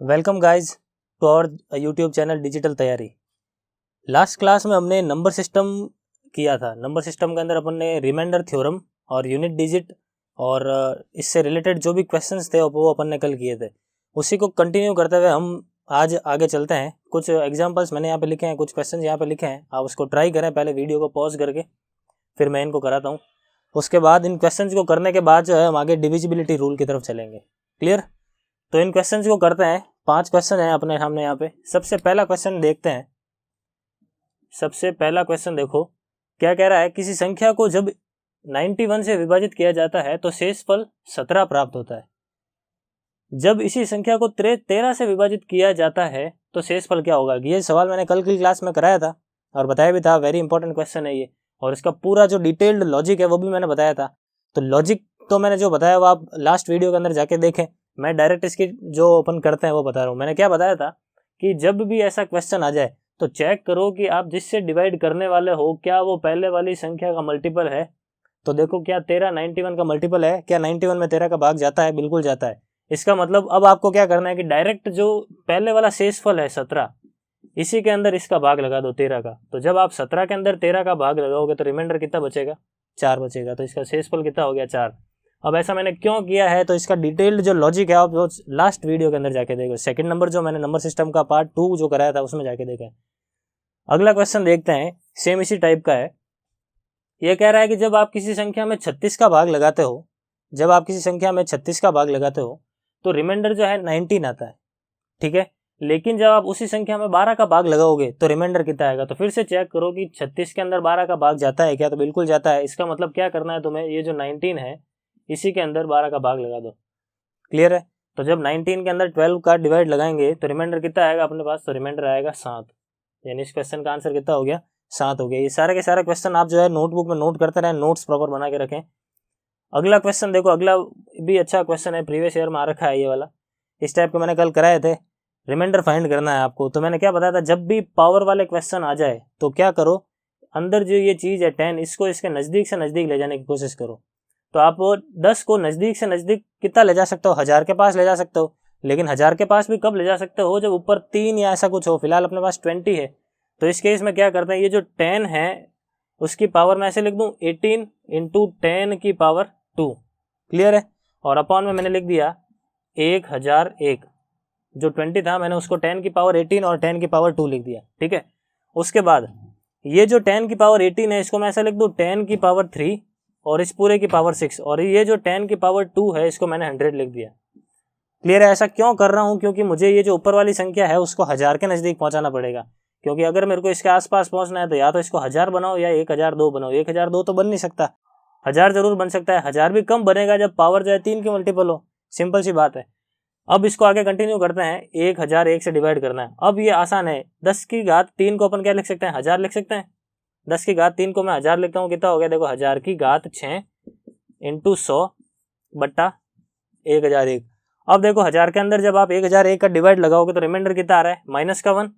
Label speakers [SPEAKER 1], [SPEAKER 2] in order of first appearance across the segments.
[SPEAKER 1] Welcome guys to our YouTube channel digital तैयारी। Last class में हमने नंबर सिस्टम किया था। नंबर सिस्टम के अंदर अपन ने रिमाइंडर थ्योरम और यूनिट डिजिट और इससे रिलेटेड जो भी क्वेश्चंस थे वो अपन ने कल किए थे। उसी को कंटिन्यू करते हुए हम आज आगे चलते हैं। कुछ एग्जांपल्स मैंने यहाँ पे लिखे हैं, कुछ क्वेश्चंस यहाँ पे लिखे हैं, आप उसको ट्राई करें। पहले वीडियो को पॉज करके फिर मैं इनको कराता हूँ। उसके बाद इन क्वेश्चंस को करने के बाद जो है हम आगे डिविजिबिलिटी रूल की तरफ चलेंगे। क्लियर? तो इन क्वेश्चंस को करते हैं। 5 क्वेश्चन है अपने सामने यहाँ पे। सबसे पहला क्वेश्चन देखते हैं। सबसे पहला क्वेश्चन देखो क्या कह रहा है। किसी संख्या को जब 91 से विभाजित किया जाता है तो शेषफल 17 प्राप्त होता है। जब इसी संख्या को 13 से विभाजित किया जाता है तो शेषफल क्या होगा। ये सवाल मैंने कल की क्लास में कराया था और बताया भी था। वेरी इंपॉर्टेंट क्वेश्चन है ये, और इसका पूरा जो डिटेल्ड लॉजिक है वो भी मैंने बताया था। तो लॉजिक तो मैंने जो बताया वो आप लास्ट वीडियो के अंदर जाके देखें। मैं डायरेक्ट इसकी जो ओपन करते हैं वो बता रहा हूँ। मैंने क्या बताया था कि जब भी ऐसा क्वेश्चन आ जाए तो चेक करो कि आप जिससे डिवाइड करने वाले हो क्या वो पहले वाली संख्या का मल्टीपल है। तो देखो क्या 13 91 का मल्टीपल है। क्या 91 में 13 का भाग जाता है? बिल्कुल जाता है। इसका मतलब अब आपको क्या करना है कि डायरेक्ट जो पहले वाला शेषफल है 17, इसी के अंदर इसका भाग लगा दो 13 का। तो जब आप 17 के अंदर 13 का भाग लगाओगे तो रिमाइंडर कितना बचेगा? 4 बचेगा। तो इसका शेषफल कितना हो गया? 4। अब ऐसा मैंने क्यों किया है तो इसका डिटेल्ड जो लॉजिक है आप जो लास्ट वीडियो के अंदर जाके देखो। सेकंड नंबर जो मैंने नंबर सिस्टम का पार्ट 2 जो कराया था उसमें जाके देखें। अगला क्वेश्चन देखते हैं, सेम इसी टाइप का है। यह कह रहा है कि जब आप किसी संख्या में 36 का भाग लगाते हो, जब आप किसी संख्या में 36 का भाग लगाते हो तो रिमाइंडर जो है 19 आता है। ठीक है, लेकिन जब आप उसी संख्या में 12 का भाग लगाओगे तो रिमाइंडर कितना आएगा। तो फिर से चेक करो कि 36 के अंदर 12 का भाग जाता है क्या? तो बिल्कुल जाता है। इसका मतलब क्या करना है तुम्हें, ये जो 19 है इसी के अंदर 12 का भाग लगा दो। क्लियर है? तो जब 19 के अंदर 12 का डिवाइड लगाएंगे तो रिमाइंडर कितना आएगा अपने पास? तो रिमाइंडर आएगा 7। यानी इस क्वेश्चन का आंसर कितना हो गया? 7 हो गया। ये सारे के सारे क्वेश्चन आप जो है नोटबुक में नोट करते रहें, नोट्स प्रॉपर बना के रखें। अगला क्वेश्चन देखो, अगला भी अच्छा क्वेश्चन है, प्रीवियस ईयर में आ रखा है ये वाला। इस टाइप के मैंने कल कराए थे। रिमाइंडर फाइंड करना है आपको। तो मैंने क्या बताया था, जब भी पावर वाले क्वेश्चन आ जाए तो क्या करो, अंदर जो ये चीज़ है 10, इसको इसके नज़दीक से नज़दीक ले जाने की कोशिश करो। तो आप 10 को नज़दीक से नज़दीक कितना ले जा सकते हो? 1000 के पास ले जा सकते हो। लेकिन 1000 के पास भी कब ले जा सकते हो? जब ऊपर 3 या ऐसा कुछ हो। फिलहाल अपने पास 20 है। तो इस केस में क्या करते हैं, ये जो 10 है उसकी पावर मैं ऐसे लिख दूँ 18 इंटू 10 की पावर 2। क्लियर है? और अपॉन में मैंने लिख दिया 1001। जो 20 था मैंने उसको 10 की पावर 18 और 10 की पावर 2 लिख दिया। ठीक है, उसके बाद ये जो 10 की पावर 18 है इसको मैं ऐसा लिख दूँ 10 की पावर 3 और इस पूरे की पावर 6, और ये जो 10 की पावर 2 है इसको मैंने 100 लिख दिया। क्लियर है? ऐसा क्यों कर रहा हूँ, क्योंकि मुझे ये जो ऊपर वाली संख्या है उसको 1000 के नज़दीक पहुंचाना पड़ेगा। क्योंकि अगर मेरे को इसके आसपास पहुंचना है तो या तो इसको 1000 बनाओ या 1002 बनाओ। 1002 तो बन नहीं सकता, 1000 जरूर बन सकता है। 1000 भी कम बनेगा जब पावर जो है 3 की मल्टीपल हो। सिंपल सी बात है। अब इसको आगे कंटिन्यू करते हैं। 1001 से डिवाइड करना है। अब ये आसान है। 10 की घात 3 को अपन क्या लिख सकते हैं? 1000 लिख सकते हैं। 10 की घात 3 को मैं 1000 लिखता हूँ, कितना हो गया देखो, 1000 की घात 6 इंटू 100 बट्टा 1001। अब देखो 1000 के अंदर जब आप 1001 का डिवाइड लगाओगे तो रिमाइंडर कितना आ रहा है? -1।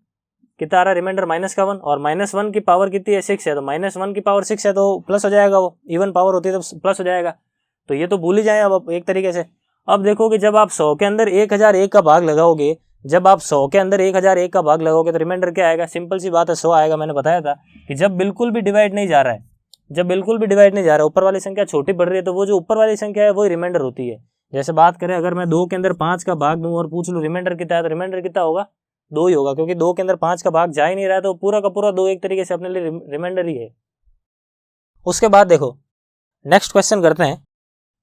[SPEAKER 1] कितना आ रहा है रिमाइंडर? -1। और -1 की पावर कितनी है? 6 है। तो -1 की पावर 6 है तो प्लस हो जाएगा। वो इवन पावर होती है तो प्लस हो जाएगा। तो ये तो भूल ही जाए अब एक तरीके से। अब देखो कि जब आप 100 के अंदर 1001 का भाग लगाओगे, जब आप 100 के अंदर 1001 का भाग लगाओगे तो रिमाइंडर क्या आएगा? सिंपल सी बात है, 100 आएगा। मैंने बताया था कि जब बिल्कुल भी डिवाइड नहीं जा रहा है, जब बिल्कुल भी डिवाइड नहीं जा रहा है, ऊपर वाली संख्या छोटी बढ़ रही है, तो वो जो ऊपर वाली संख्या है वही रिमाइंडर होती है। जैसे बात करें, अगर मैं 2 के अंदर 5 का भाग दूं और पूछ लूं रिमाइंडर कितना है, तो रिमाइंडर कितना होगा? 2 ही होगा, क्योंकि 2 के अंदर 5 का भाग जा ही नहीं रहा है। तो पूरा का पूरा 2 एक तरीके से अपने लिए रिमाइंडर ही है। उसके बाद देखो नेक्स्ट क्वेश्चन करते हैं।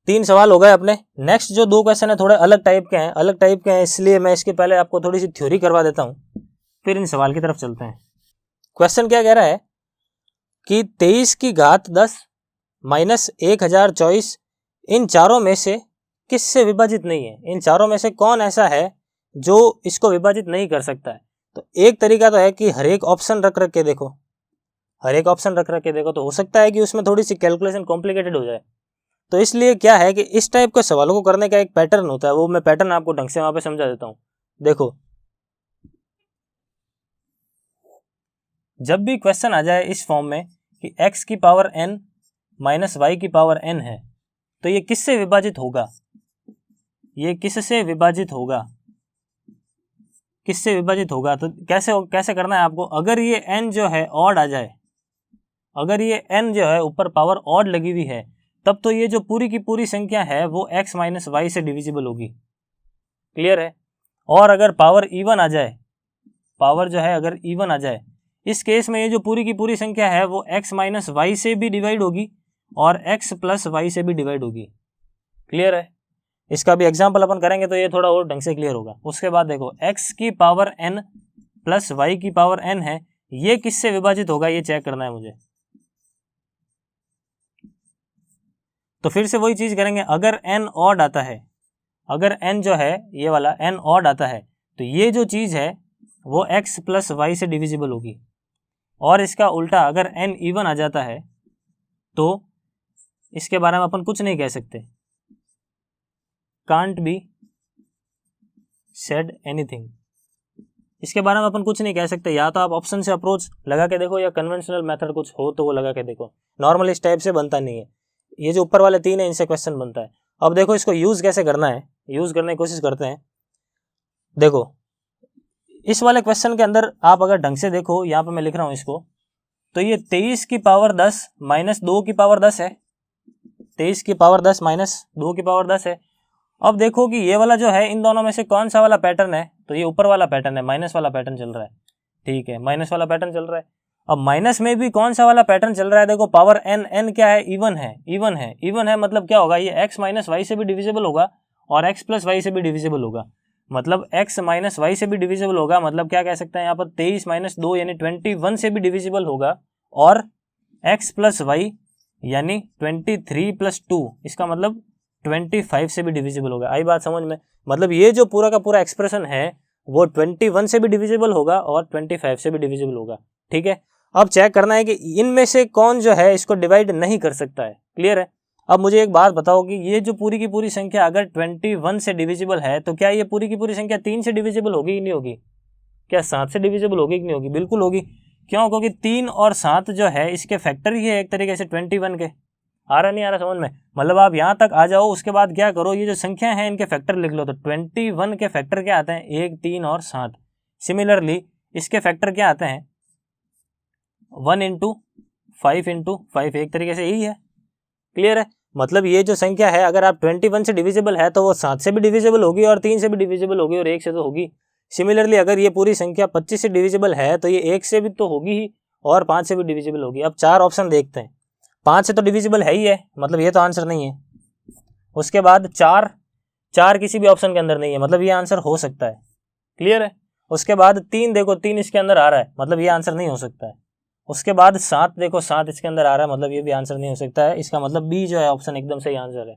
[SPEAKER 1] 3 सवाल हो गए अपने। नेक्स्ट जो 2 क्वेश्चन है थोड़े अलग टाइप के हैं। अलग टाइप के हैं इसलिए मैं इसके पहले आपको थोड़ी सी थ्योरी करवा देता हूं, फिर इन सवाल की तरफ चलते हैं। क्वेश्चन क्या कह रहा है कि 23 की घात 10 माइनस 1024 इन चारों में से किससे विभाजित नहीं है? इन चारों में से कौन ऐसा है जो इसको विभाजित नहीं कर सकता है? तो एक तरीका तो है कि हर एक ऑप्शन रख के देखो, हर एक ऑप्शन रख के देखो, तो हो सकता है कि उसमें थोड़ी सी कैलकुलेशन कॉम्प्लिकेटेड हो जाए। तो इसलिए क्या है कि इस टाइप के सवालों को करने का एक पैटर्न होता है, वो मैं पैटर्न आपको ढंग से वहां पे समझा देता हूं। देखो, जब भी क्वेश्चन आ जाए इस फॉर्म में कि x की पावर n माइनस y की पावर n है, तो ये किससे विभाजित होगा? ये किससे विभाजित होगा? किससे विभाजित होगा, तो कैसे करना है आपको, अगर ये n जो है ऑड आ जाए, अगर ये n जो है ऊपर पावर ऑड लगी हुई है, तब तो ये जो पूरी की पूरी संख्या है वो x माइनस वाई से डिविजिबल होगी। क्लियर है। और अगर पावर इवन आ जाए, पावर जो है अगर इवन आ जाए, इस केस में ये जो पूरी की पूरी संख्या है वो x माइनस वाई से भी डिवाइड होगी और x प्लस वाई से भी डिवाइड होगी। क्लियर है। इसका भी एग्जाम्पल अपन करेंगे तो ये थोड़ा और ढंग से क्लियर होगा। उसके बाद देखो x की पावर n प्लस y की पावर n है, ये किससे विभाजित होगा ये चेक करना है मुझे। तो फिर से वही चीज करेंगे, अगर n ऑड आता है, अगर n जो है ये वाला n ऑड आता है, तो ये जो चीज है वो x प्लस वाई से डिविजिबल होगी। और इसका उल्टा अगर n इवन आ जाता है तो इसके बारे में अपन कुछ नहीं कह सकते, कांट बी सेड एनीथिंग, इसके बारे में अपन कुछ नहीं कह सकते। या तो आप ऑप्शन से अप्रोच लगा के देखो या कन्वेंशनल मेथड कुछ हो तो वो लगा के देखो, नॉर्मल इस टाइप से बनता नहीं है। ये जो ऊपर वाले 3 है इनसे क्वेश्चन बनता है। अब देखो इसको यूज कैसे करना है, यूज करने की कोशिश करते हैं। देखो इस वाले क्वेश्चन के अंदर आप अगर ढंग से देखो, यहाँ पे मैं लिख रहा हूँ इसको, तो ये 23 की पावर 10 माइनस 2 की पावर 10 है, 23 की पावर 10 माइनस 2 की पावर 10 है। अब देखो कि ये वाला जो है इन दोनों में से कौन सा वाला पैटर्न है, तो ये ऊपर वाला पैटर्न है, माइनस वाला पैटर्न चल रहा है। ठीक है, माइनस वाला पैटर्न चल रहा है। अब माइनस में भी कौन सा वाला पैटर्न चल रहा है, देखो पावर n क्या है, इवन है, इवन है मतलब क्या होगा, ये x माइनस वाई से भी डिविजिबल होगा और x प्लस वाई से भी डिविजिबल होगा। मतलब x माइनस वाई से भी डिविजिबल होगा, मतलब क्या कह सकते हैं यहाँ पर 23 माइनस 2 यानी 21 से भी डिविजिबल होगा, और x प्लस वाई यानी 23 प्लस 2 इसका मतलब 25 से भी डिविजिबल होगा। आई बात समझ में। मतलब ये जो पूरा का पूरा एक्सप्रेशन है वो 21 से भी डिविजिबल होगा और 25 से भी डिविजिबल होगा। ठीक है, अब चेक करना है कि इनमें से कौन जो है इसको डिवाइड नहीं कर सकता है। क्लियर है। अब मुझे एक बात बताओ कि ये जो पूरी की पूरी संख्या अगर 21 से डिविजिबल है तो क्या ये पूरी की पूरी संख्या 3 से डिविजिबल होगी कि नहीं होगी, क्या 7 से डिविजिबल होगी कि नहीं होगी, बिल्कुल होगी। क्यों, क्योंकि 3 और 7 जो है इसके फैक्टर ही है एक तरीके से 21 के। आ रहा नहीं आ रहा समझ में, मतलब आप यहाँ तक आ जाओ, उसके बाद क्या करो, ये जो संख्या है इनके फैक्टर लिख लो। तो 21 के फैक्टर क्या आते हैं, 1, 3 और 7। सिमिलरली इसके फैक्टर क्या आते हैं, 1 इंटू 5 इंटू 5, एक तरीके से यही है। क्लियर है। मतलब ये जो संख्या है अगर आप 21 से डिविजिबल है तो वो 7 से भी डिविजिबल होगी और 3 से भी डिविजिबल होगी और 1 से तो होगी। सिमिलरली अगर ये पूरी संख्या 25 से डिविजिबल है तो ये 1 से भी तो होगी ही और 5 से भी डिविजिबल होगी। अब 4 ऑप्शन देखते हैं, 5 से तो डिविजिबल है ही है, मतलब ये तो आंसर नहीं है। उसके बाद 4 किसी भी ऑप्शन के अंदर नहीं है, मतलब ये आंसर हो सकता है। क्लियर है। उसके बाद 3 देखो, 3 इसके अंदर आ रहा है, मतलब ये आंसर नहीं हो सकता है। उसके बाद 7 देखो, 7 इसके अंदर आ रहा है, मतलब ये भी आंसर नहीं हो सकता है। इसका मतलब बी जो है ऑप्शन एकदम सही आंसर है।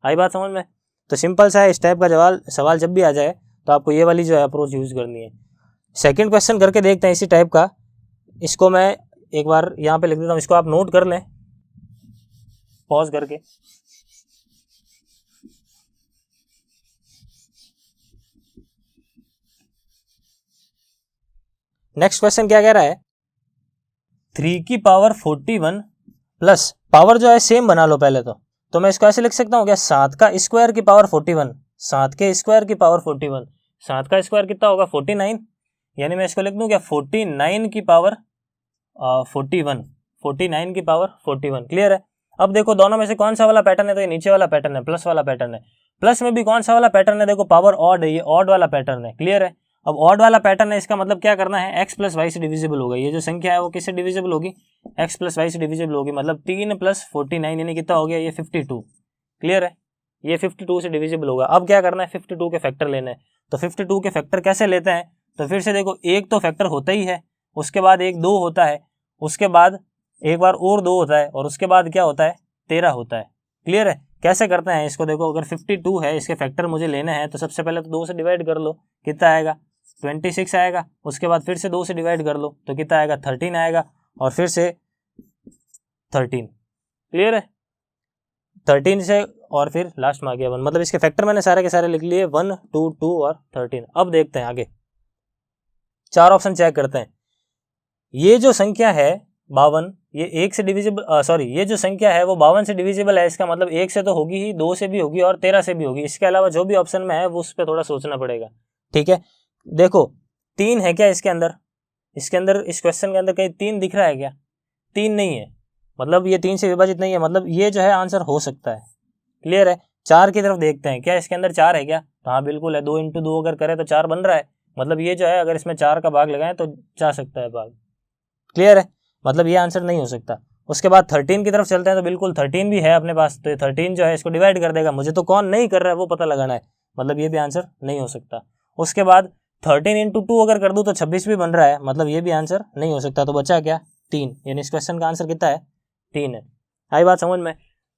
[SPEAKER 1] आई बात समझ में। तो सिंपल सा है, इस टाइप का सवाल जब भी आ जाए तो आपको ये वाली जो है अप्रोच यूज करनी है। सेकंड क्वेश्चन करके देखते हैं इसी टाइप का। इसको मैं एक बार यहाँ पे लिख देता हूँ, इसको आप नोट कर लें पॉज करके। नेक्स्ट क्वेश्चन क्या कह रहा है, 3 की पावर 41 प्लस पावर जो है सेम बना लो पहले तो मैं इसको ऐसे लिख सकता हूँ क्या, 7 का स्क्वायर की पावर 41, 7 के स्क्वायर की पावर 41, 7 का स्क्वायर कितना होगा 49, यानी मैं इसको लिख दूँ क्या 49 की पावर 41, 49 की पावर 41। क्लियर है। अब देखो दोनों में से कौन सा वाला पैटर्न है, तो ये नीचे वाला पैटर्न है, प्लस वाला पैटर्न है। प्लस में भी कौन सा वाला पैटर्न है, देखो पावर ऑड है, ये ऑड वाला पैटर्न है। क्लियर है। अब ऑड वाला पैटर्न है, इसका मतलब क्या करना है, x प्लस वाई से डिविजिबल होगा। ये जो संख्या है वो किससे डिविजिबल होगी, x प्लस वाई से डिविजिबल होगी। मतलब 3 प्लस 49 यानी कितना हो गया, ये 52। क्लियर है, ये 52 से डिविजिबल होगा। अब क्या करना है, 52 के फैक्टर लेने हैं। तो 52 के फैक्टर कैसे लेते हैं, तो फिर से देखो एक तो फैक्टर होता ही है, उसके बाद एक 2 होता है, उसके बाद एक बार और 2 होता है, और उसके बाद क्या होता है 13 होता है। क्लियर है। कैसे करते हैं इसको, देखो अगर 52 है, इसके फैक्टर मुझे लेने हैं, तो सबसे पहले तो 2 से डिवाइड कर लो, कितना आएगा 26 आएगा। उसके बाद फिर से 2 से डिवाइड कर लो तो कितना आएगा 13 आएगा, और फिर से 13। क्लियर है। 13 से और फिर लास्ट में आ गया 1, मतलब इसके फैक्टर मैंने सारे के सारे लिख लिए, 1, 2, 2 और 13। अब देखते हैं आगे 4 ऑप्शन चेक करते हैं। ये जो संख्या है 52, ये 1 से डिविजिबल, सॉरी ये जो संख्या है वो 52 से डिविजिबल है। इसका मतलब 1 से तो होगी ही, 2 से भी होगी और 13 से भी होगी। इसके अलावा जो भी ऑप्शन में है वो उस पर थोड़ा सोचना पड़ेगा। ठीक है। देखो 3 है क्या इसके अंदर? इस क्वेश्चन के अंदर कहीं 3 दिख रहा है क्या? 3 नहीं है, मतलब ये 3 से विभाजित नहीं है, मतलब ये जो है आंसर हो सकता है। क्लियर है? 4 की तरफ देखते हैं, क्या इसके अंदर 4 है क्या? तो हाँ बिल्कुल है, 2 × 2 अगर करें तो 4 बन रहा है, मतलब ये जो है अगर इसमें 4 का भाग लगाएं तो जा सकता है भाग। क्लियर है? मतलब ये आंसर नहीं हो सकता। उसके बाद 13 की तरफ चलते हैं, तो बिल्कुल 13 भी है अपने पास, तो 13 जो है इसको डिवाइड कर देगा, मुझे तो कौन नहीं कर रहा है वो पता लगाना है, मतलब ये भी आंसर नहीं हो सकता। उसके बाद 13 × 2 अगर कर दूं तो 26 भी बन रहा है, मतलब ये भी आंसर नहीं हो सकता। तो बचा क्या? 3, यानी इस क्वेश्चन का आंसर कितना है? 3 है। आई बात समझ में?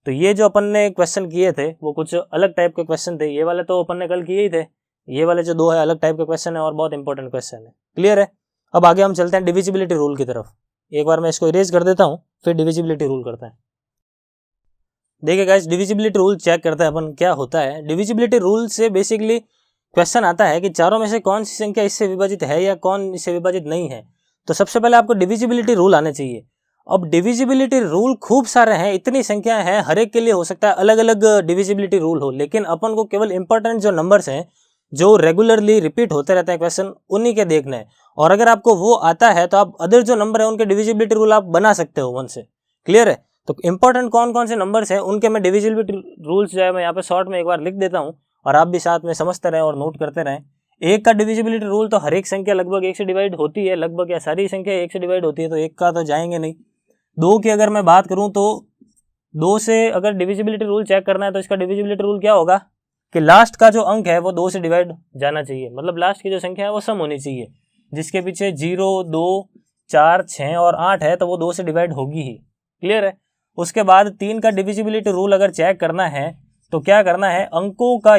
[SPEAKER 1] तो ये जो अपन ने क्वेश्चन किए थे वो कुछ अलग टाइप के क्वेश्चन थे, ये वाले तो अपन ने कल किए ही थे, ये वाले जो 2 है अलग टाइप के क्वेश्चन है और बहुत इंपॉर्टेंट क्वेश्चन है। क्लियर है? अब आगे हम चलते हैं डिविजिबिलिटी रूल की तरफ। एक बार मैं इसको इरेज कर देता हूँ, फिर डिविजिबिलिटी रूल करते हैं। देखिए गाइस, डिविजिबिलिटी रूल चेक करते हैं अपन क्या होता है। डिविजिबिलिटी रूल से बेसिकली क्वेश्चन आता है कि चारों में से कौन सी संख्या इससे विभाजित है या कौन इससे विभाजित नहीं है। तो सबसे पहले आपको डिविजिबिलिटी रूल आने चाहिए। अब डिविजिबिलिटी रूल खूब सारे हैं, इतनी संख्याएं हैं, हर एक के लिए हो सकता है अलग अलग डिविजिबिलिटी रूल हो, लेकिन अपन को केवल इंपॉर्टेंट जो नंबर्स हैं जो रेगुलरली रिपीट होते रहते हैं क्वेश्चन, उन्हीं के देखने हैं। और अगर आपको वो आता है तो आप अदर जो नंबर है उनके डिविजिबिलिटी रूल आप बना सकते हो 1 से। क्लियर है? तो इंपॉर्टेंट कौन कौन से नंबर्स हैं उनके मैं डिविजिबिलिटी रूल्स जो है मैं यहाँ पे शॉर्ट में एक बार लिख देता हूँ, और आप भी साथ में समझते रहें और नोट करते रहें। 1 का डिविजिबिलिटी रूल तो हर एक संख्या लगभग 1 से डिवाइड होती है, लगभग या सारी संख्या 1 से डिवाइड होती है, तो 1 का तो जाएंगे नहीं। 2 की अगर मैं बात करूं तो 2 से अगर डिविजिबिलिटी रूल चेक करना है तो इसका डिविजिबिलिटी रूल क्या होगा कि लास्ट का जो अंक है वो 2 से डिवाइड जाना चाहिए, मतलब लास्ट की जो संख्या है वो सम होनी चाहिए, जिसके पीछे 0, 2, 4, 6 और 8 है तो वो 2 से डिवाइड होगी ही। क्लियर है? उसके बाद 3 का डिविजिबिलिटी रूल अगर चेक करना है तो क्या करना है, अंकों का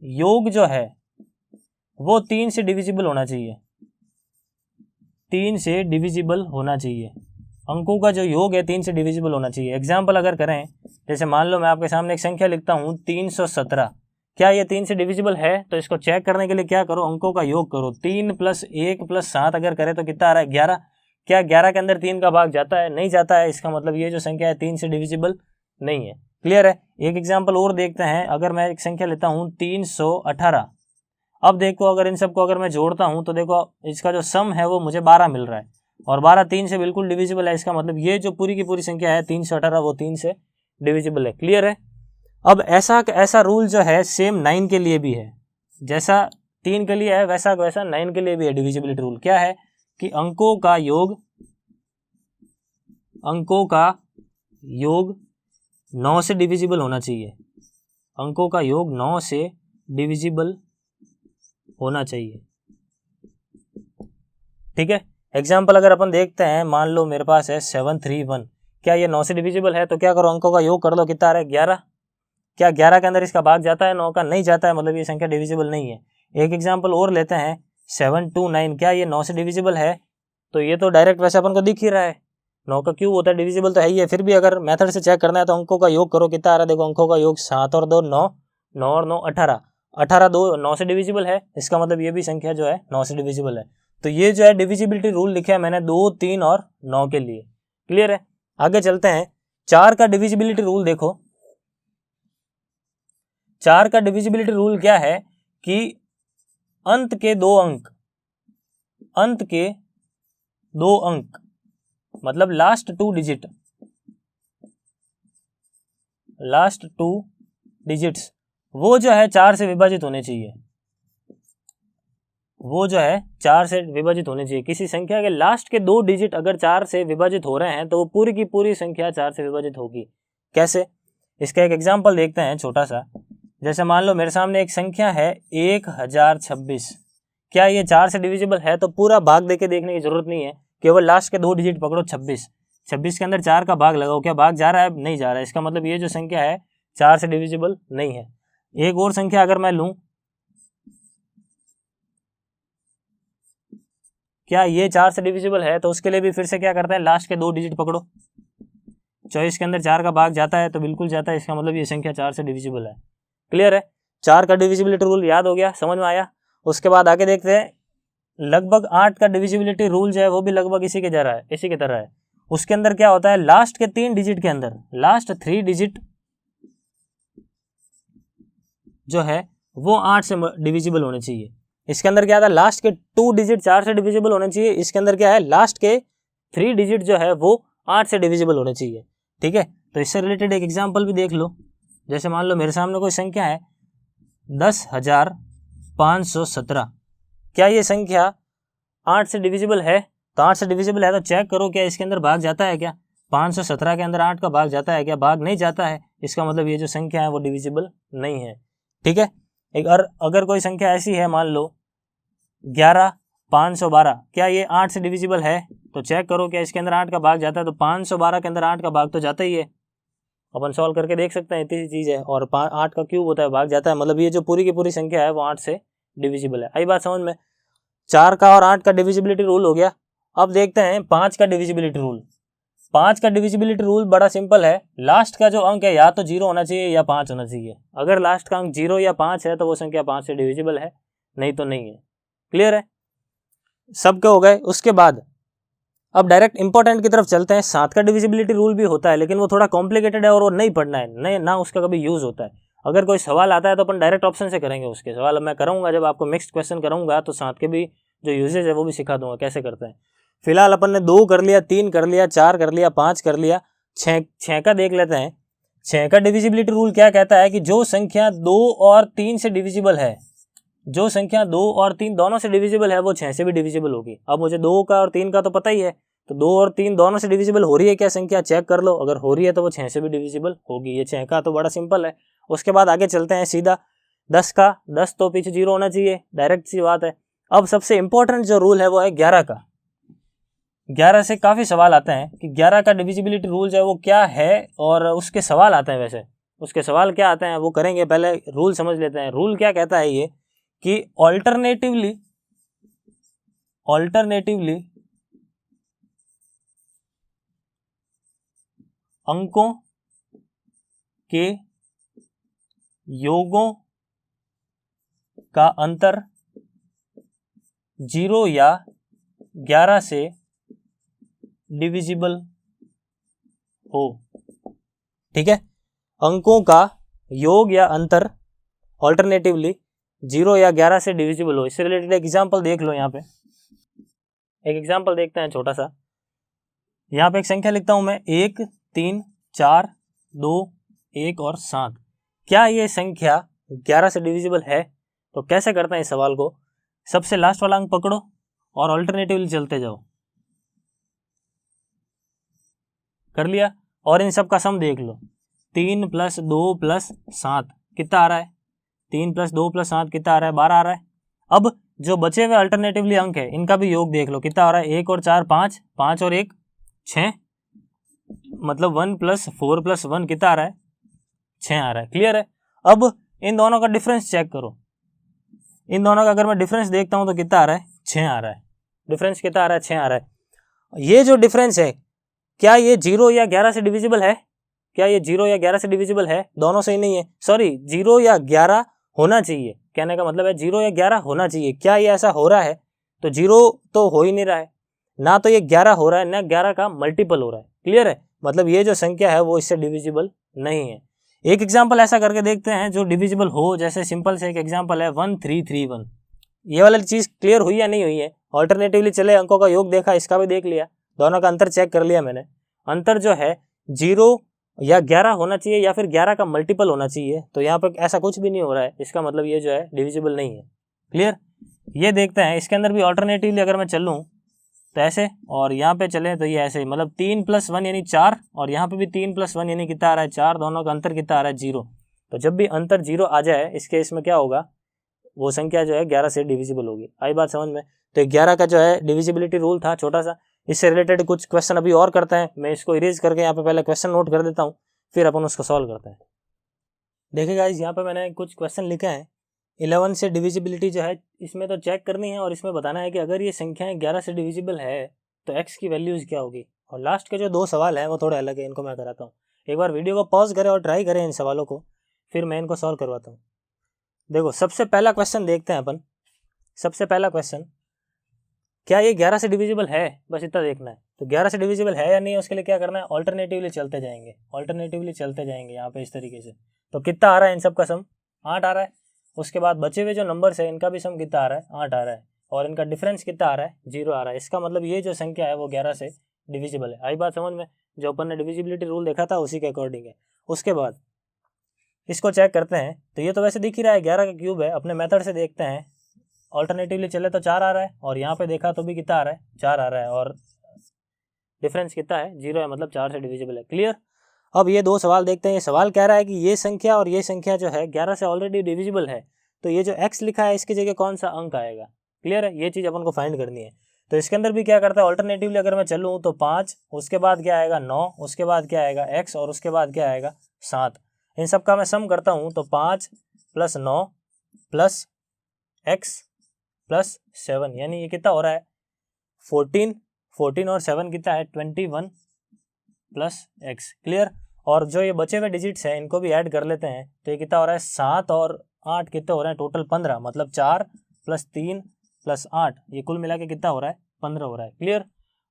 [SPEAKER 1] योग जो है वो 3 से डिविजिबल होना चाहिए, 3 से डिविजिबल होना चाहिए। अंकों का जो योग है 3 से डिविजिबल होना चाहिए। एग्जाम्पल अगर करें, जैसे मान लो मैं आपके सामने एक संख्या लिखता हूँ 317, क्या ये 3 से डिविजिबल है? तो इसको चेक करने के लिए क्या करो, अंकों का योग करो। 3 + 1 + 7 अगर करें तो कितना आ रहा है? 11। क्या 11 के अंदर 3 का भाग जाता है? नहीं जाता है, इसका मतलब ये जो संख्या है 3 से डिविजिबल नहीं है। क्लियर है? एक एग्जाम्पल और देखते हैं, अगर मैं एक संख्या लेता हूँ 318, अब देखो अगर इन सबको अगर मैं जोड़ता हूं तो देखो इसका जो सम है वो मुझे 12 मिल रहा है, और 12 3 से बिल्कुल डिविजिबल है, इसका मतलब ये जो पूरी की पूरी संख्या है 318 वो 3 से डिविजिबल है। क्लियर है? अब ऐसा रूल जो है सेम 9 के लिए भी है, जैसा 3 के लिए है वैसा 9 के लिए भी है। डिविजिबिलिटी रूल क्या है कि अंकों का योग 9 से डिविजिबल होना चाहिए, अंकों का योग 9 से डिविजिबल होना चाहिए। ठीक है? एग्जाम्पल अगर अपन देखते हैं, मान लो मेरे पास है 731, क्या ये 9 से डिविजिबल है? तो क्या करो, अंकों का योग कर लो, कितना आ रहा है? 11। क्या 11 के अंदर इसका भाग जाता है? 9 का नहीं जाता है, मतलब ये संख्या डिविजिबल नहीं है। एक एग्जाम्पल और लेते हैं 729, क्या ये 9 से डिविजिबल है? तो ये तो डायरेक्ट वैसे अपन को दिख ही रहा है, 9 का क्यूब होता है, डिविजिबल तो है ही है। फिर भी अगर मेथड से चेक करना है तो अंकों का योग करो, कितना आ रहा है? देखो अंकों का योग 7 और 2 9, 9 और 9 18, 18 2 9 से डिविजिबल है, इसका मतलब ये भी संख्या जो है 9 से डिविजिबल है। तो ये जो है डिविजिबिलिटी रूल लिखा है मैंने 2, 3 और 9 के लिए। क्लियर है? आगे चलते हैं, 4 का डिविजिबिलिटी रूल देखो। 4 का डिविजिबिलिटी रूल क्या है कि अंत के दो अंक मतलब लास्ट टू डिजिट्स वो जो है 4 से विभाजित होने चाहिए, किसी संख्या के लास्ट के 2 डिजिट अगर 4 से विभाजित हो रहे हैं तो वो पूरी की पूरी संख्या 4 से विभाजित होगी। कैसे? इसका एक एग्जाम्पल देखते हैं छोटा सा। जैसे मान लो मेरे सामने एक संख्या है 1026, क्या ये 4 से डिविजिबल है? तो पूरा भाग देके देखने की जरूरत नहीं है, केवल लास्ट के 2 डिजिट पकड़ो। 26 के अंदर 4 का भाग लगाओ, क्या भाग जा रहा है? नहीं जा रहा है, इसका मतलब ये जो संख्या है 4 से डिविजिबल नहीं है। एक और संख्या अगर मैं लूं, क्या ये 4 से डिविजिबल है? तो उसके लिए भी फिर से क्या करते हैं, लास्ट के 2 डिजिट पकड़ो। 24 के अंदर 4 का भाग जाता है तो बिल्कुल जाता है, इसका मतलब ये संख्या 4 से डिविजिबल है। क्लियर है? 4 का डिविजिबिलिटी रूल याद हो गया, समझ में आया? उसके बाद आगे देखते हैं, लगभग 8 का डिविजिबिलिटी रूल जो है वो भी लगभग इसी की तरह है। उसके अंदर क्या होता है, लास्ट के 3 डिजिट के अंदर लास्ट 3 डिजिट जो है वो 8 से डिविजिबल होने चाहिए। इसके अंदर क्या था, लास्ट के 2 डिजिट 4 से डिविजिबल होने चाहिए। इसके अंदर क्या है, लास्ट के 3 डिजिट जो है वो 8 से डिविजिबल होने चाहिए। ठीक है, तो इससे रिलेटेड एक एग्जांपल भी देख लो। जैसे मान लो मेरे सामने कोई संख्या है 10,517, क्या ये संख्या 8 से डिविजिबल है? तो 8 से डिविजिबल है तो चेक करो क्या इसके अंदर भाग जाता है क्या? 517 के अंदर 8 का भाग जाता है क्या? भाग नहीं जाता है। इसका मतलब ये जो संख्या है वो डिविजिबल नहीं है। ठीक है, एक और अगर कोई संख्या ऐसी है, मान लो 11,512, क्या ये 8 से डिविजिबल है? तो चेक करो क्या इसके अंदर 8 का भाग जाता है? तो 512 के अंदर 8 का भाग तो जाता ही है, अपन सॉल्व करके देख सकते हैं, इतनी सी चीज़ है। और 8 का क्यूब होता है, भाग जाता है, मतलब ये जो पूरी की पूरी संख्या है वो 8 से डिविजिबल है। आई बात समझ में? 4 का और 8 का डिविजिबिलिटी रूल हो गया। अब देखते हैं 5 का डिविजिबिलिटी रूल। 5 का डिविजिबिलिटी रूल बड़ा सिंपल है, लास्ट का जो अंक है या तो 0 होना चाहिए या 5 होना चाहिए। अगर लास्ट का अंक 0 या 5 है तो वो संख्या 5 से डिविजिबल है, नहीं तो नहीं है। क्लियर है? सबके हो गए। उसके बाद अब डायरेक्ट इंपॉर्टेंट की तरफ चलते हैं। 7 का डिविजिबिलिटी रूल भी होता है, लेकिन वो थोड़ा कॉम्प्लिकेटेड है और वो नहीं पढ़ना है, नहीं ना उसका कभी यूज होता है। अगर कोई सवाल आता है तो अपन डायरेक्ट ऑप्शन से करेंगे उसके सवाल। मैं कराऊंगा जब आपको मिक्स्ड क्वेश्चन कराऊंगा तो 7 के भी जो यूजेज है वो भी सिखा दूंगा कैसे करते हैं। फिलहाल अपन ने 2 कर लिया, 3 कर लिया, 4 कर लिया, 5 कर लिया, 6 का देख लेते हैं। 6 का डिविजिबिलिटी रूल क्या कहता है कि जो संख्या 2 और 3 से डिविजिबल है, जो संख्या 2 और 3 दोनों से डिविजिबल है वो 6 से भी डिविजिबल होगी। अब मुझे 2 का और 3 का तो पता ही है, तो 2 और 3 दोनों से डिविजिबल हो रही है क्या संख्या, चेक कर लो। अगर हो रही है तो वो 6 से भी डिविजिबल होगी। ये 6 का तो बड़ा सिंपल है। उसके बाद आगे चलते हैं सीधा 10 का। 10 तो पीछे 0 होना चाहिए, डायरेक्ट सी बात है। अब सबसे इंपॉर्टेंट जो रूल है वो है 11 का। 11 से काफ़ी सवाल आते हैं कि 11 का डिविजिबिलिटी रूल जो है वो क्या है, और उसके सवाल आते हैं। वैसे उसके सवाल क्या आते हैं वो करेंगे, पहले रूल समझ लेते हैं। रूल क्या कहता है ये कि ऑल्टरनेटिवली अंकों के योगों का अंतर 0 या 11 से डिविजिबल हो। ठीक है, अंकों का योग या अंतर ऑल्टरनेटिवली 0 या 11 से डिविजिबल हो। इससे रिलेटेड एक एग्जाम्पल देख लो। यहाँ पे एक एग्जाम्पल देखते हैं छोटा सा। यहाँ पे एक संख्या लिखता हूं मैं 1, 3, 4, 2, 1 और 7। क्या ये संख्या 11 से डिविजिबल है? तो कैसे करते हैं इस सवाल को, सबसे लास्ट वाला अंक पकड़ो और ऑल्टरनेटिवली चलते जाओ। कर लिया, और इन सब का सम देख लो। 3 + 2 + 7 कितना आ रहा है? 3 + 2 + 7 कितना आ रहा है? 12 आ रहा है। अब जो बचे हुए अल्टरनेटिवली अंक है इनका भी योग देख लो कितना आ रहा है। 1 और 4 5, 5 और 1 6, मतलब 1 + 4 + 1 कितना आ रहा है? 6 आ रहा है। क्लियर है? अब इन दोनों का डिफरेंस चेक करो। इन दोनों का अगर मैं डिफरेंस देखता हूं तो कितना आ रहा है? 6 आ रहा है। डिफरेंस कितना आ रहा है? 6 आ रहा है। ये जो डिफरेंस है क्या ये 0 या 11 से डिविजिबल है? क्या ये 0 या 11 से डिविजिबल है? दोनों सही नहीं है, सॉरी 0 या 11 होना चाहिए। कहने का मतलब है 0 या 11 होना चाहिए। क्या ये ऐसा हो रहा है? तो 0 तो हो ही नहीं रहा है, ना तो ये 11 हो रहा है, ना 11 का मल्टीपल हो रहा है। क्लियर है? मतलब ये जो संख्या है वो इससे डिविजिबल नहीं है। एक एग्जाम्पल ऐसा करके देखते हैं जो डिविजिबल हो। जैसे सिंपल से एक एग्जाम्पल है 1331। ये वाली चीज़ क्लियर हुई या नहीं हुई है? ऑल्टरनेटिवली चले, अंकों का योग देखा, इसका भी देख लिया, दोनों का अंतर चेक कर लिया मैंने। अंतर जो है 0 या 11 होना चाहिए या फिर 11 का मल्टीपल होना चाहिए। तो यहाँ पर ऐसा कुछ भी नहीं हो रहा है, इसका मतलब ये जो है डिविजिबल नहीं है। क्लियर? ये देखते हैं इसके अंदर भी ऑल्टरनेटिवली अगर मैं चलूँ तो ऐसे, और यहाँ पे चले तो ये ऐसे, मतलब 3 + 1 यानी 4, और यहाँ पे भी 3 + 1 यानी कितना आ रहा है? 4। दोनों का अंतर कितना आ रहा है? 0। तो जब भी अंतर 0 आ जाए इस केस में क्या होगा, वो संख्या जो है 11 से डिविजिबल होगी। आई बात समझ में? तो 11 का जो है डिविजिबिलिटी रूल था छोटा सा। इससे रिलेटेड कुछ क्वेश्चन अभी और करते हैं। मैं इसको इरेज करके यहाँ पे पहले क्वेश्चन नोट कर देता हूँ, फिर अपन उसको सॉल्व करते हैं। देखिए गाइस, यहाँ पे मैंने कुछ क्वेश्चन लिखे हैं। 11 से डिविजिबिलिटी जो है इसमें तो चेक करनी है, और इसमें बताना है कि अगर ये संख्याएं 11 से डिविजिबल है तो x की वैल्यूज़ क्या होगी। और लास्ट के जो 2 सवाल हैं वो थोड़े अलग है, इनको मैं कराता हूँ। एक बार वीडियो को पॉज करें और ट्राई करें इन सवालों को, फिर मैं इनको सॉल्व करवाता हूँ। देखो, सबसे पहला क्वेश्चन देखते हैं अपन। सबसे पहला क्वेश्चन, क्या ये 11 से डिविजिबल है? बस इतना देखना है। तो 11 से डिविजिबल है या नहीं, उसके लिए क्या करना है, ऑल्टरनेटिवली चलते जाएंगे। ऑल्टरनेटिवली चलते जाएंगे यहाँ पे इस तरीके से। तो कितना आ रहा है इन सब का सम? 8 आ रहा है। उसके बाद बचे हुए जो नंबर्स है इनका भी सम कितना आ रहा है, 8 आ रहा है, और इनका डिफरेंस कितना आ रहा है, 0 आ रहा है। इसका मतलब ये जो संख्या है वो 11 से डिविजिबल है। आई बात समझ में? जो अपन ने डिविजिबिलिटी रूल देखा था उसी के अकॉर्डिंग है। उसके बाद इसको चेक करते हैं, तो ये तो वैसे दिख ही रहा है 11 का क्यूब है। अपने मेथड से देखते हैं, ऑल्टरनेटिवली चले तो 4 आ रहा है, और यहाँ पे देखा तो भी कितना आ रहा है, 4 आ रहा है, और डिफरेंस कितना है, 0 है, मतलब 4 से डिविजिबल है। क्लियर? अब ये दो सवाल देखते हैं। ये सवाल कह रहा है कि ये संख्या और ये संख्या जो है 11 से ऑलरेडी डिविजिबल है, तो ये जो x लिखा है इसकी जगह कौन सा अंक आएगा। क्लियर है? ये चीज़ अपन को फाइंड करनी है। तो इसके अंदर भी क्या करता है, ऑल्टरनेटिवली अगर मैं चलूँ तो 5, उसके बाद क्या आएगा 9, उसके बाद क्या आएगा x, और उसके बाद क्या आएगा 7। इन सब का मैं सम करता हूँ तो 5 + 9 + x + 7, यानी ये कितना हो रहा है 14 और 7 कितना है 21 + x। क्लियर? और जो ये बचे हुए डिजिट्स हैं इनको भी ऐड कर लेते हैं, तो ये कितना हो रहा है 7 और 8 कितने हो रहे हैं, टोटल 15, मतलब 4 + 3 + 8, ये कुल मिला के कितना हो रहा है 15 हो रहा है। क्लियर?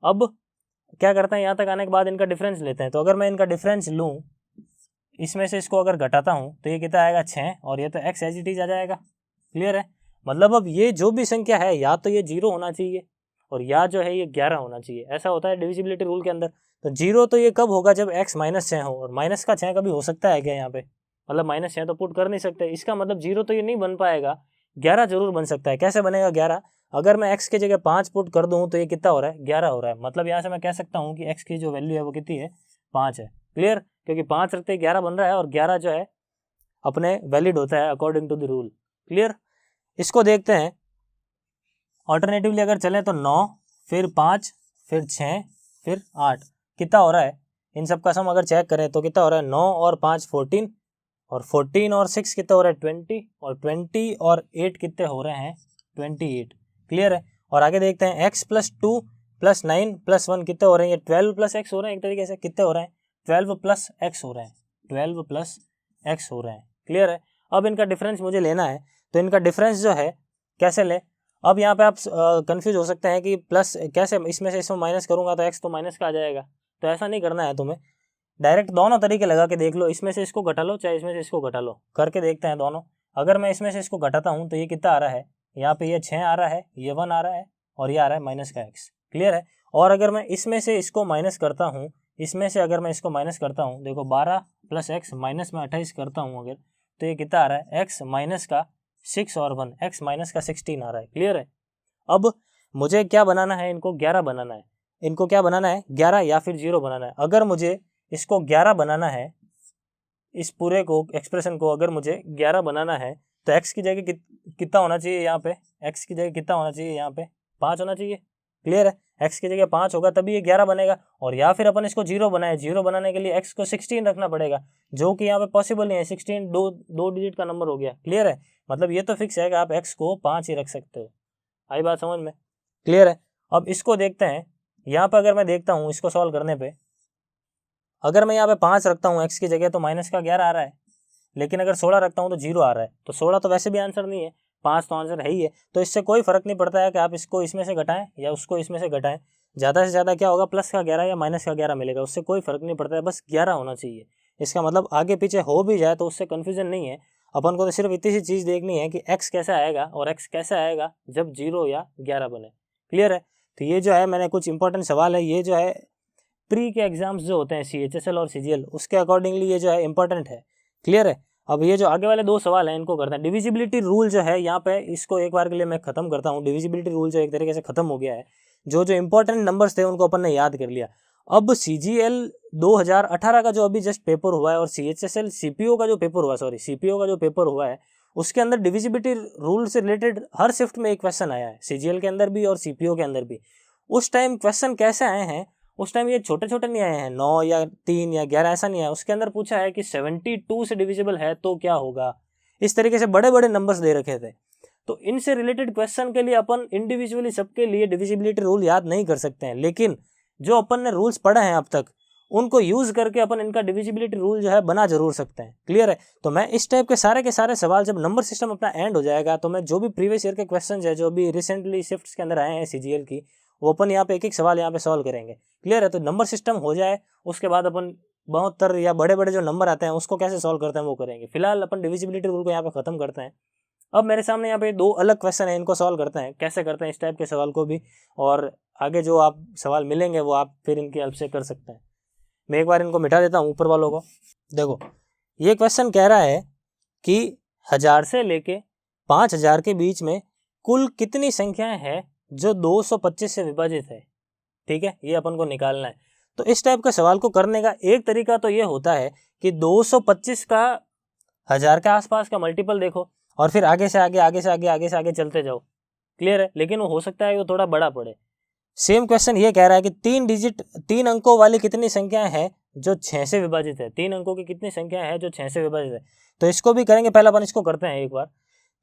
[SPEAKER 1] अब क्या करते हैं, यहाँ तक आने के बाद इनका डिफरेंस लेते हैं। तो अगर मैं इनका डिफरेंस लूँ, इसमें से इसको अगर घटाता हूँ तो ये कितना आएगा 6, और ये तो x एज इट इज आ जाएगा। क्लियर है? मतलब अब ये जो भी संख्या है या तो ये 0 होना चाहिए और या जो है ये 11 होना चाहिए। ऐसा होता है डिविजिबिलिटी रूल के अंदर। तो 0 तो ये कब होगा, जब x -6 हो, और माइनस का 6 कभी हो सकता है क्या यहाँ पे, मतलब -6 तो पुट कर नहीं सकते। इसका मतलब 0 तो ये नहीं बन पाएगा, 11 जरूर बन सकता है। कैसे बनेगा 11? अगर मैं x की जगह 5 पुट कर दूँ तो ये कितना हो रहा है 11 हो रहा है। मतलब यहाँ से मैं कह सकता हूँ कि x की जो वैल्यू है वो कितनी है 5 है। क्लियर? क्योंकि 5 रखते 11 बन रहा है, और 11 जो है अपने वैलिड होता है according to the rule. Clear? इसको देखते हैं, ऑल्टरनेटिवली अगर चलें तो 9, फिर 5, फिर 6, फिर 8, कितना हो रहा है, इन सब का सम अगर चेक करें तो कितना हो रहा है 9 और 5 14, और 14 और 6 कितना हो रहा है 20, और 20 और 8 कितने हो रहे हैं 28। क्लियर है? और आगे देखते हैं x + 2 + 9 + 1 कितने हो रहे हैं, ये 12 + x हो रहे हैं। एक तरीके से कितने हो रहे हैं 12 + x हो रहे हैं, 12 + x हो रहे हैं। क्लियर है? अब इनका डिफरेंस मुझे लेना है, तो इनका डिफरेंस जो है कैसे लें। अब यहाँ पे आप कंफ्यूज हो सकते हैं कि प्लस कैसे, इसमें से इसमें माइनस करूँगा तो x तो माइनस का आ जाएगा। तो ऐसा नहीं करना है तुम्हें, डायरेक्ट दोनों तरीके लगा के देख लो, इसमें से इसको घटा लो चाहे इसमें से इसको घटा लो, करके देखते हैं दोनों। अगर मैं इसमें से इसको घटाता हूँ तो ये कितना आ रहा है, यहाँ पे ये 6 आ रहा है, ये 1 आ रहा है, और ये आ रहा है माइनस का x। क्लियर है? और अगर मैं इसमें से इसको माइनस करता हूँ, इसमें से अगर मैं इसको माइनस करता हूँ, देखो 12 + x माइनस में 28 करता हूँ अगर, तो ये कितना आ रहा है x माइनस का 6 और 1, x माइनस का 16 आ रहा है। क्लियर है? अब मुझे क्या बनाना है, इनको 11 बनाना है। इनको क्या बनाना है 11 या फिर 0 बनाना है। अगर मुझे इसको 11 बनाना है, इस पूरे को एक्सप्रेशन को अगर मुझे 11 बनाना है, तो x की जगह कितना होना चाहिए यहाँ पे, x की जगह कितना होना चाहिए यहाँ पे 5 होना चाहिए। क्लियर है? x की जगह 5 होगा तभी ये 11 बनेगा। और या फिर अपन इसको 0 बनाए, 0 बनाने के लिए x को 16 रखना पड़ेगा, जो कि यहाँ पे पॉसिबल नहीं है। 16 दो डिजिट का नंबर हो गया। क्लियर है? मतलब ये तो फिक्स है कि आप x को 5 ही रख सकते हो। आई बात समझ में? क्लियर है? अब इसको देखते हैं, यहाँ पे अगर मैं देखता हूँ इसको सॉल्व करने पे, अगर मैं यहाँ पे 5 रखता हूँ x की जगह तो माइनस का 11 आ रहा है, लेकिन अगर 16 रखता हूँ तो 0 आ रहा है। तो 16 तो वैसे भी आंसर नहीं है, 5 तो आंसर है ही है। तो इससे कोई फर्क नहीं पड़ता है कि आप इसको इसमें से घटाएं या उसको इसमें से घटाएं, ज़्यादा से ज़्यादा क्या होगा प्लस का 11 या माइनस का 11 मिलेगा, उससे कोई फर्क नहीं पड़ता है, बस 11 होना चाहिए। इसका मतलब आगे पीछे हो भी जाए तो उससे कन्फ्यूजन नहीं है। अपन को तो सिर्फ इतनी सी चीज़ देखनी है कि x कैसे आएगा और x कैसे आएगा जब 0 या 11 बने। क्लियर है? तो ये जो है मैंने कुछ इंपॉर्टेंट सवाल है, ये जो है प्री के एग्जाम्स जो होते हैं CHSL और CGL, उसके अकॉर्डिंगली ये जो है इंपॉर्टेंट है। क्लियर है? अब ये जो आगे वाले दो सवाल हैं इनको करते हैं। डिविजिबिलिटी रूल जो है यहाँ पे, इसको एक बार के लिए मैं खत्म करता हूँ। डिविजिबिलिटी रूल जो एक तरीके से खत्म हो गया है, जो जो इंपॉर्टेंट नंबर्स थे उनको अपन ने याद कर लिया। अब CGL 2018 का जो अभी जस्ट पेपर हुआ है, और CHSL CPO का जो पेपर हुआ, CPO का जो पेपर हुआ है, उसके अंदर डिविजिबिलिटी रूल से रिलेटेड हर शिफ्ट में एक क्वेश्चन आया है, CGL के अंदर भी और CPO के अंदर भी। उस टाइम क्वेश्चन कैसे आए हैं, उस टाइम ये छोटे छोटे नहीं आए हैं, 9 या 3 या 11 ऐसा नहीं आया। उसके अंदर पूछा है कि 72 से डिविजिबल है तो क्या होगा, इस तरीके से बड़े बड़े नंबर्स दे रखे थे। तो इनसे रिलेटेड क्वेश्चन के लिए अपन इंडिविजुअली सबके लिए डिविजिबिलिटी रूल याद नहीं कर सकते हैं, लेकिन जो अपन ने रूल्स पढ़े हैं अब तक उनको यूज करके अपन इनका डिविजिबिलिटी रूल जो है बना जरूर सकते हैं। क्लियर है? तो मैं इस टाइप के सारे सवाल, जब नंबर सिस्टम अपना एंड हो जाएगा, तो मैं जो भी प्रीवियस ईयर के क्वेश्चन है जो भी रिसेंटली शिफ्ट्स के अंदर आए हैं CGL की, वो अपन यहाँ पे एक एक सवाल यहाँ पे सॉल्व करेंगे। क्लियर है? तो नंबर सिस्टम हो जाए उसके बाद अपन 72 या बड़े बड़े जो नंबर आते हैं उसको कैसे सॉल्व करते हैं वो करेंगे। फिलहाल अपन डिविजिबिलिटी रूल को यहाँ पे खत्म करते हैं। अब मेरे सामने यहाँ पे दो अलग क्वेश्चन है, इनको सॉल्व करते हैं, कैसे करते हैं इस टाइप के सवाल को भी, और आगे जो आप सवाल मिलेंगे वो आप फिर इनकी हेल्प से कर सकते हैं। मैं एक बार इनको मिटा देता हूँ ऊपर वालों को। देखो ये क्वेश्चन कह रहा है कि 1000 से लेके 5000 के बीच में कुल कितनी संख्याएं हैं जो 225 से विभाजित है। ठीक है, ये अपन को निकालना है। तो इस टाइप के सवाल को करने का एक तरीका तो ये होता है कि 225 का 1000 के आसपास का मल्टीपल देखो और फिर आगे से आगे आगे से आगे आगे से आगे चलते जाओ। क्लियर है, लेकिन वो हो सकता है वो थोड़ा बड़ा पड़े। सेम क्वेश्चन ये कह रहा है कि 3 अंकों वाली कितनी संख्या है जो 6 से विभाजित है। 3 अंकों की कितनी संख्या है जो 6 से विभाजित है। तो इसको भी करेंगे, पहले अपन इसको करते हैं एक बार।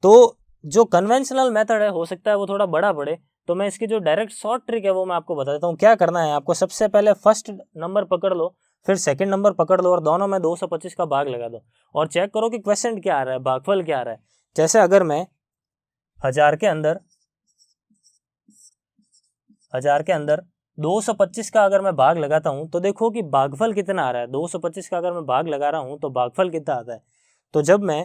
[SPEAKER 1] तो जो कन्वेंशनल मेथड है हो सकता है वो थोड़ा बड़ा पड़े, तो मैं इसकी जो डायरेक्ट शॉर्ट ट्रिक है वो मैं आपको बता देता हूँ। क्या करना है आपको, सबसे पहले फर्स्ट नंबर पकड़ लो, फिर सेकंड नंबर पकड़ लो और दोनों में 225 का भाग लगा दो और चेक करो कि क्वेश्चन क्या आ रहा है, भागफल क्या आ रहा है। जैसे अगर मैं 1000 के अंदर 225 का अगर मैं भाग लगाता हूं तो देखो कि भागफल कितना आ रहा है। 225 का अगर मैं भाग लगा रहा हूं तो भागफल कितना आता है। तो जब मैं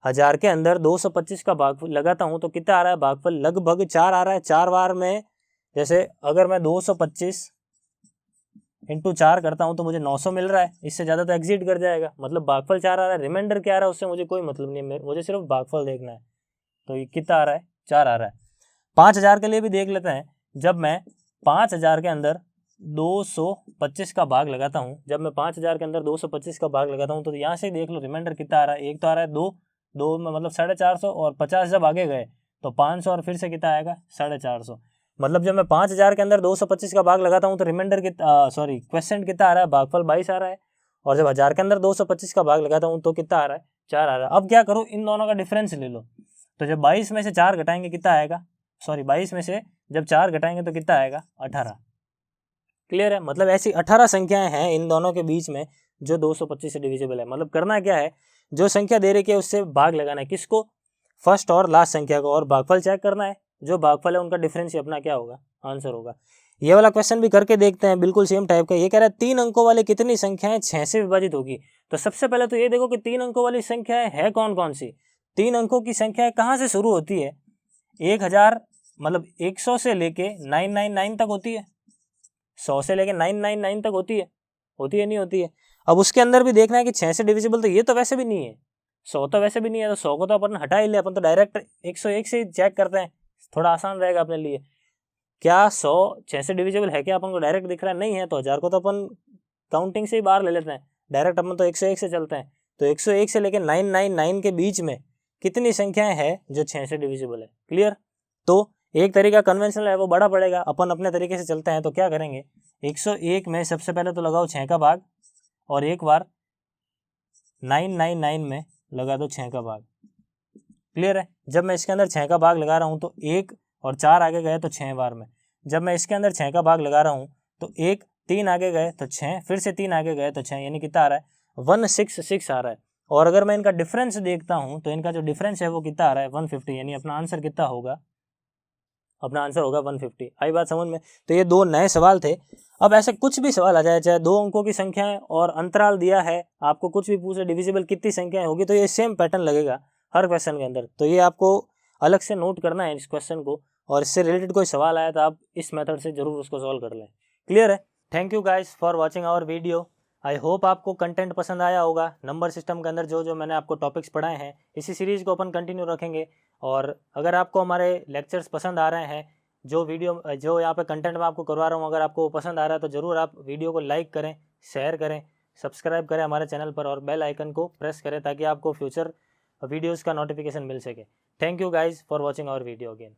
[SPEAKER 1] 1000 के अंदर 225 का भाग लगाता हूं तो कितना आ रहा है, भागफल लगभग 4 आ रहा है। 4 बार में, जैसे अगर मैं 225 इंटू 4 करता हूं तो मुझे 900 मिल रहा है। इससे ज़्यादा तो एग्जिट कर जाएगा, मतलब भागफल 4 आ रहा है। रिमाइंडर क्या आ रहा है उससे मुझे कोई मतलब नहीं है, मुझे सिर्फ भागफल देखना है। तो ये कितना आ रहा है, 4 आ रहा है। 5000 के लिए भी देख लेते हैं। जब मैं 5000 के अंदर 225 का भाग लगाता हूँ, जब मैं 5000 के अंदर 225 का भाग लगाता हूँ तो यहाँ से देख लो रिमाइंडर कितना आ रहा है। एक तो आ रहा है 2 में मतलब 450, और 50 जब आगे गए तो 500 और फिर से कितना आएगा 450। मतलब जब मैं 5000 के अंदर 225 का भाग लगाता हूँ तो रिमाइंडर कितना, सॉरी क्वेश्चन कितना आ रहा है, भागफल 22 आ रहा है। और जब 1000 के अंदर 225 का भाग लगाता हूँ तो कितना आ रहा है, 4 आ रहा है। अब क्या करूँ, इन दोनों का डिफरेंस ले लो। तो जब 22 में से 4 घटाएंगे कितना आएगा, सॉरी 22 में से जब 4 घटाएंगे तो कितना आएगा, 18। क्लियर है, मतलब ऐसी 18 संख्याएं हैं इन दोनों के बीच में जो 225 से डिविजिबल है। मतलब करना क्या है, जो संख्या दे रखी है उससे भाग लगाना है, किसको, फर्स्ट और लास्ट संख्या को, और भागफल चेक करना है। जो भागफल है उनका डिफरेंस ही अपना क्या होगा, आंसर होगा। ये वाला क्वेश्चन भी करके देखते हैं, बिल्कुल सेम टाइप का। ये कह रहा है 3 अंकों वाली कितनी संख्याएं 6 से विभाजित होगी। तो सबसे पहले तो ये देखो कि 3 अंकों वाली संख्याएं है कौन कौन सी। 3 अंकों की संख्याएं कहाँ से शुरू होती है, 1000 मतलब 100 से लेके 999 तक होती है। 100 से लेके 999 तक होती है नहीं होती है। अब उसके अंदर भी देखना है कि 6 से डिविजिबल, तो ये तो वैसे भी नहीं है, 100 तो वैसे भी नहीं है। तो 100 को तो अपन हटा ही ले, अपन तो डायरेक्ट 101 से ही चेक करते हैं, थोड़ा आसान रहेगा अपने लिए। क्या 100 6 से डिविजिबल है क्या, अपन को डायरेक्ट दिख रहा है, नहीं है। तो 1000 को तो अपन काउंटिंग से ही बाहर ले लेते हैं, डायरेक्ट अपन तो 101 से चलते हैं। तो 101 से लेके 999 के बीच में कितनी संख्याएं हैं जो 6 से डिविजिबल है। क्लियर। तो एक तरीका कन्वेंशनल है वो बड़ा पड़ेगा, अपन अपने तरीके से चलते हैं। तो क्या करेंगे, 101 में सबसे पहले तो लगाओ 6 का भाग, और एक बार 999 में लगा दो 6 का भाग। क्लियर है। जब मैं इसके अंदर 6 का भाग लगा रहा हूँ तो 1 और 4 आगे गए तो 6 बार में। जब मैं इसके अंदर 6 का भाग लगा रहा हूँ तो 1 3 आगे गए तो 6, फिर से 3 आगे गए तो 6, यानी कितना आ रहा है, 166 आ रहा है। और अगर मैं इनका डिफरेंस देखता हूँ तो इनका जो डिफरेंस है वो कितना आ रहा है, 150, यानी अपना आंसर कितना होगा, अपना आंसर होगा 150। आई बात समझ में। तो ये दो नए सवाल थे। अब ऐसे कुछ भी सवाल आ जाए, चाहे 2 अंकों की संख्याएं और अंतराल दिया है, आपको कुछ भी पूछे डिविजिबल कितनी संख्याएं होगी, तो ये सेम पैटर्न लगेगा हर क्वेश्चन के अंदर। तो ये आपको अलग से नोट करना है इस क्वेश्चन को, और इससे रिलेटेड कोई सवाल आया तो आप इस मेथड से जरूर उसको सॉल्व कर लें। क्लियर है। Thank you guys for watching our video. I hope आपको कंटेंट पसंद आया होगा। नंबर सिस्टम के अंदर जो जो मैंने आपको टॉपिक्स पढ़ाए हैं, इसी सीरीज़ को अपन कंटिन्यू रखेंगे। और अगर आपको हमारे लेक्चर्स पसंद आ रहे हैं, जो यहाँ पे कंटेंट मैं आपको करवा रहा हूँ, अगर आपको पसंद आ रहा है तो ज़रूर आप वीडियो को लाइक करें, शेयर करें, सब्सक्राइब करें हमारे चैनल पर, और बेल आइकन को प्रेस करें ताकि आपको फ्यूचर वीडियोज़ का नोटिफिकेशन मिल सके। Thank you guys for watching our video again.